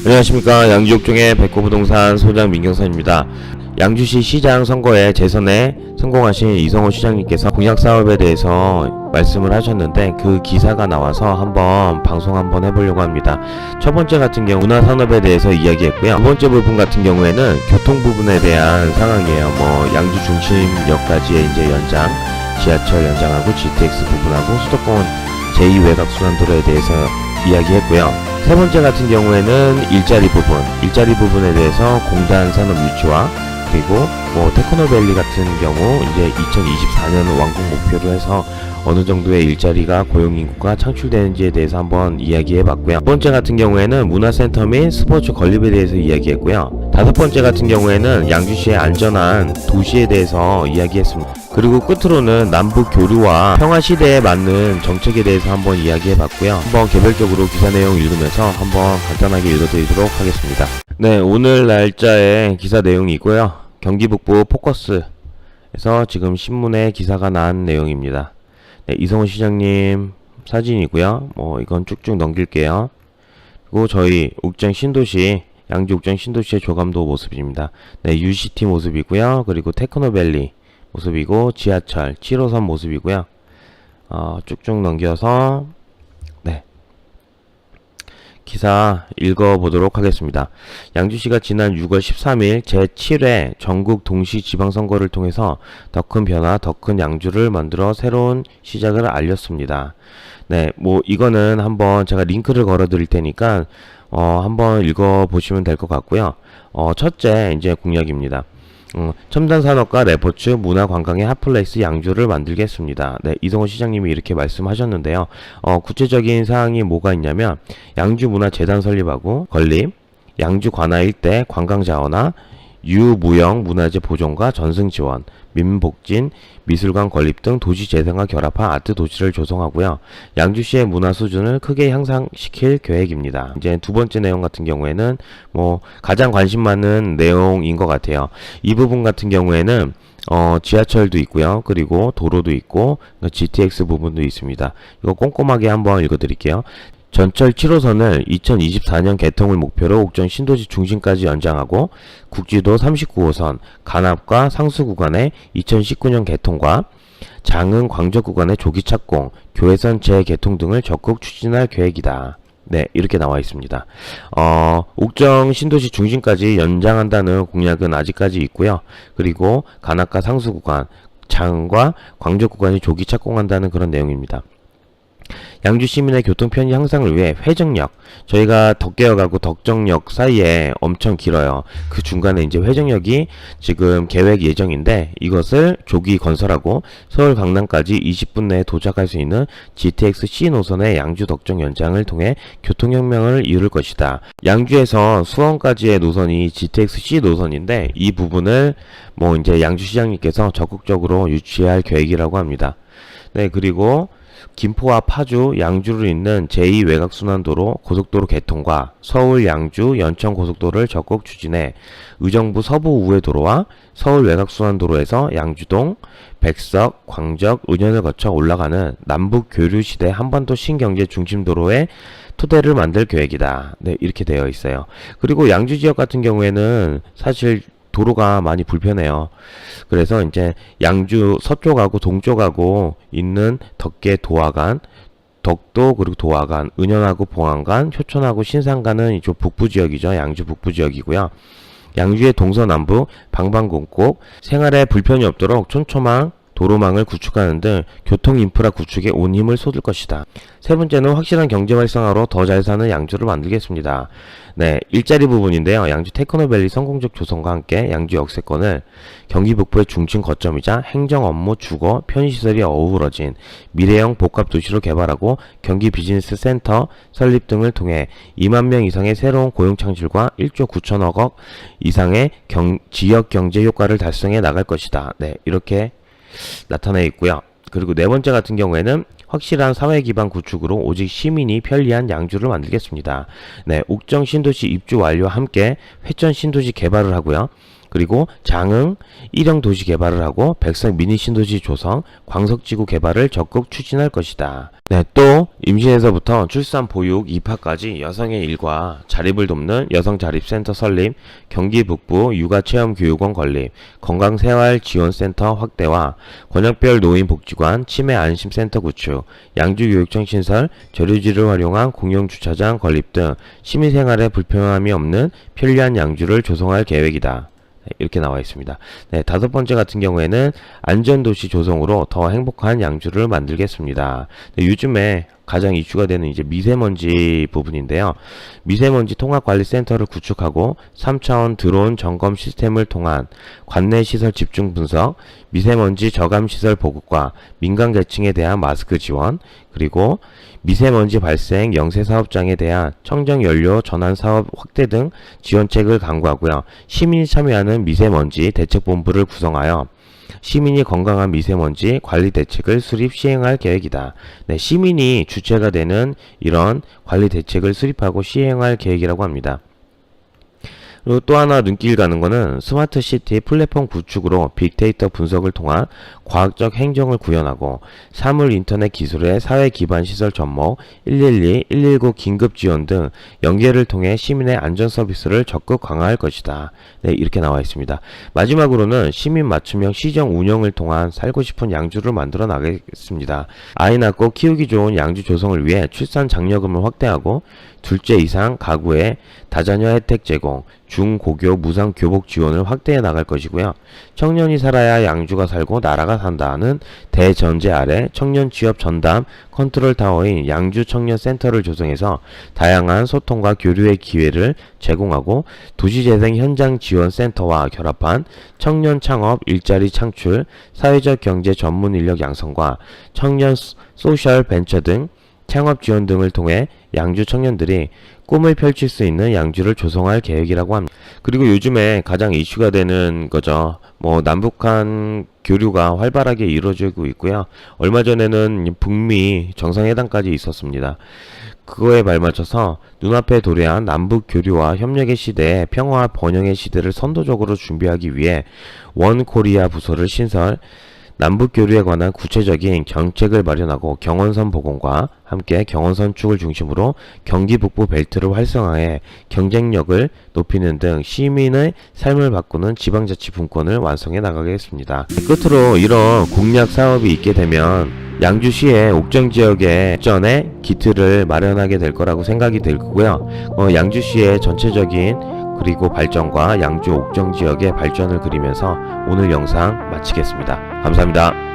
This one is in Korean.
안녕하십니까. 양주옥종의 백호부동산 소장 민경선입니다. 양주시 시장 선거에 재선에 성공하신 이성호 시장님께서 공약사업에 대해서 말씀을 하셨는데, 그 기사가 나와서 한번 방송 한번 해보려고 합니다. 첫 번째 같은 경우 문화산업에 대해서 이야기했고요. 두 번째 부분 같은 경우에는 교통 부분에 대한 상황이에요. 양주 중심역까지의 이제 연장, 지하철 연장하고 GTX 부분하고 수도권 제2외곽순환도로에 대해서 이야기했고요. 세 번째 같은 경우에는 일자리 부분에 대해서 공단 산업 유치와, 그리고 테크노밸리 같은 경우 이제 2024년 완공 목표로 해서 어느 정도의 일자리가 고용인구가 창출되는지에 대해서 한번 이야기해봤고요. 두 번째 같은 경우에는 문화센터 및 스포츠 건립에 대해서 이야기했고요. 다섯 번째 같은 경우에는 양주시의 안전한 도시에 대해서 이야기했습니다. 그리고 끝으로는 남북 교류와 평화시대에 맞는 정책에 대해서 한번 이야기해봤고요. 한번 개별적으로 기사 내용 읽으면서 한번 간단하게 읽어드리도록 하겠습니다. 네, 오늘 날짜의 기사 내용이고요. 경기 북부 포커스에서 지금 신문에 기사가 난 내용입니다. 네, 이성호 시장님 사진이고요. 이건 쭉쭉 넘길게요. 그리고 저희 옥정 신도시, 양주 옥정 신도시의 조감도 모습입니다. 네, UCT 모습이고요. 그리고 테크노밸리 모습이고, 지하철 7호선 모습이고요. 쭉쭉 넘겨서 네, 기사 읽어보도록 하겠습니다. 양주시가 지난 6월 13일 제7회 전국 동시지방선거를 통해서 더 큰 변화, 더 큰 양주를 만들어 새로운 시작을 알렸습니다. 네, 이거는 한번 제가 링크를 걸어 드릴 테니까 한번 읽어보시면 될 것 같고요. 첫째 이제 공약입니다. 첨단 산업과 레포츠, 문화 관광의 핫플레이스 양주를 만들겠습니다. 네, 이성호 시장님이 이렇게 말씀하셨는데요. 구체적인 사항이 뭐가 있냐면, 양주 문화재단 설립하고 건립, 양주 관할 일대 관광 자원화, 유무형 문화재 보존과 전승 지원, 민복진, 미술관 건립 등 도시 재생과 결합한 아트 도시를 조성하고요. 양주시의 문화 수준을 크게 향상시킬 계획입니다. 이제 두 번째 내용 같은 경우에는 가장 관심 많은 내용인 것 같아요. 이 부분 같은 경우에는 지하철도 있고요. 그리고 도로도 있고 GTX 부분도 있습니다. 이거 꼼꼼하게 한번 읽어드릴게요. 전철 7호선을 2024년 개통을 목표로 옥정 신도시 중심까지 연장하고, 국지도 39호선 간압과 상수 구간의 2019년 개통과 장흥 광적 구간의 조기 착공, 교외선 재개통 등을 적극 추진할 계획이다. 네, 이렇게 나와 있습니다. 옥정 신도시 중심까지 연장한다는 공약은 아직까지 있고요. 그리고 간압과 상수 구간, 장흥과 광적 구간이 조기 착공한다는 그런 내용입니다. 양주 시민의 교통 편의 향상을 위해 회정역, 저희가 덕계역하고 덕정역 사이에 엄청 길어요. 그 중간에 이제 회정역이 지금 계획 예정인데, 이것을 조기 건설하고 서울 강남까지 20분 내에 도착할 수 있는 GTX C 노선의 양주 덕정 연장을 통해 교통혁명을 이룰 것이다. 양주에서 수원까지의 노선이 GTX C 노선인데, 이 부분을 이제 양주 시장님께서 적극적으로 유치할 계획이라고 합니다. 네, 그리고 김포와 파주, 양주를 잇는 제2외곽순환도로 고속도로 개통과 서울, 양주, 연천 고속도로를 적극 추진해 의정부 서부 우회도로와 서울 외곽순환도로에서 양주동, 백석, 광적, 은현을 거쳐 올라가는 남북 교류시대 한반도 신경제 중심도로의 토대를 만들 계획이다. 네, 이렇게 되어 있어요. 그리고 양주 지역 같은 경우에는 사실 도로가 많이 불편해요. 그래서 이제 양주 서쪽하고 동쪽하고 있는 덕계 도화간, 덕도, 그리고 도화간, 은현하고 봉안간, 효천하고 신산간은 이쪽 북부 지역이죠. 양주 북부 지역이고요. 양주의 동서남북 방방곡곡 생활에 불편이 없도록 촘촘한 도로망을 구축하는 등 교통 인프라 구축에 온 힘을 쏟을 것이다. 세 번째는 확실한 경제 활성화로 더 잘 사는 양주를 만들겠습니다. 네, 일자리 부분인데요. 양주 테크노밸리 성공적 조성과 함께 양주 역세권을 경기 북부의 중심 거점이자 행정 업무, 주거, 편의시설이 어우러진 미래형 복합도시로 개발하고 경기 비즈니스 센터 설립 등을 통해 2만 명 이상의 새로운 고용 창출과 1조 9천억 원 이상의 지역 경제 효과를 달성해 나갈 것이다. 네, 이렇게 나타내 있고요. 그리고 네 번째 같은 경우에는 확실한 사회 기반 구축으로 오직 시민이 편리한 양주를 만들겠습니다. 네, 옥정 신도시 입주 완료와 함께 회전 신도시 개발을 하고요. 그리고 장흥, 일형 도시 개발을 하고 백석 미니 신도시 조성, 광석지구 개발을 적극 추진할 것이다. 네, 또 임신에서부터 출산, 보육, 입학까지 여성의 일과 자립을 돕는 여성자립센터 설립, 경기 북부 육아체험교육원 건립, 건강생활지원센터 확대와 권역별 노인복지관, 치매안심센터 구축, 양주교육청 신설, 저류지를 활용한 공용주차장 건립 등 시민생활에 불편함이 없는 편리한 양주를 조성할 계획이다. 이렇게 나와 있습니다. 네, 다섯 번째 같은 경우에는 안전도시 조성으로 더 행복한 양주를 만들겠습니다. 네, 요즘에 가장 이슈가 되는 이제 미세먼지 부분인데요. 미세먼지 통합관리센터를 구축하고 3차원 드론 점검 시스템을 통한 관내 시설 집중 분석, 미세먼지 저감 시설 보급과 민간 계층에 대한 마스크 지원, 그리고 미세먼지 발생 영세 사업장에 대한 청정 연료 전환 사업 확대 등 지원책을 강구하고요. 시민이 참여하는 미세먼지 대책본부를 구성하여 시민이 건강한 미세먼지 관리 대책을 수립 시행할 계획이다. 네, 시민이 주체가 되는 이런 관리 대책을 수립하고 시행할 계획이라고 합니다. 그리고 또 하나 눈길 가는 거는 스마트시티 플랫폼 구축으로 빅데이터 분석을 통한 과학적 행정을 구현하고 사물 인터넷 기술의 사회 기반 시설 접목, 112, 119 긴급 지원 등 연계를 통해 시민의 안전 서비스를 적극 강화할 것이다. 네, 이렇게 나와 있습니다. 마지막으로는 시민 맞춤형 시정 운영을 통한 살고 싶은 양주를 만들어 나가겠습니다. 아이 낳고 키우기 좋은 양주 조성을 위해 출산 장려금을 확대하고 둘째 이상 가구에 다자녀 혜택 제공, 중고교 무상 교복 지원을 확대해 나갈 것이고요. 청년이 살아야 양주가 살고 나라가 산다는 대전제 아래 청년 취업 전담 컨트롤 타워인 양주 청년 센터를 조성해서 다양한 소통과 교류의 기회를 제공하고 도시재생 현장 지원 센터와 결합한 청년 창업, 일자리 창출, 사회적 경제 전문 인력 양성과 청년 소셜 벤처 등 창업 지원 등을 통해 양주 청년들이 꿈을 펼칠 수 있는 양주를 조성할 계획이라고 합니다. 그리고 요즘에 가장 이슈가 되는 거죠. 남북한 교류가 활발하게 이루어지고 있고요. 얼마 전에는 북미 정상회담까지 있었습니다. 그거에 발맞춰서 눈앞에 도래한 남북 교류와 협력의 시대에 평화와 번영의 시대를 선도적으로 준비하기 위해 원 코리아 부서를 신설, 남북 교류에 관한 구체적인 정책을 마련하고 경원선 복원과 함께 경원선 축을 중심으로 경기 북부 벨트를 활성화해 경쟁력을 높이는 등 시민의 삶을 바꾸는 지방자치 분권을 완성해 나가겠습니다. 끝으로 이런 공약 사업이 있게 되면 양주시의 옥정지역에 전에 기틀을 마련하게 될 거라고 생각이 들고요. 양주시의 전체적인 그리고 발전과 양주 옥정지역의 발전을 그리면서 오늘 영상 마치겠습니다. 감사합니다.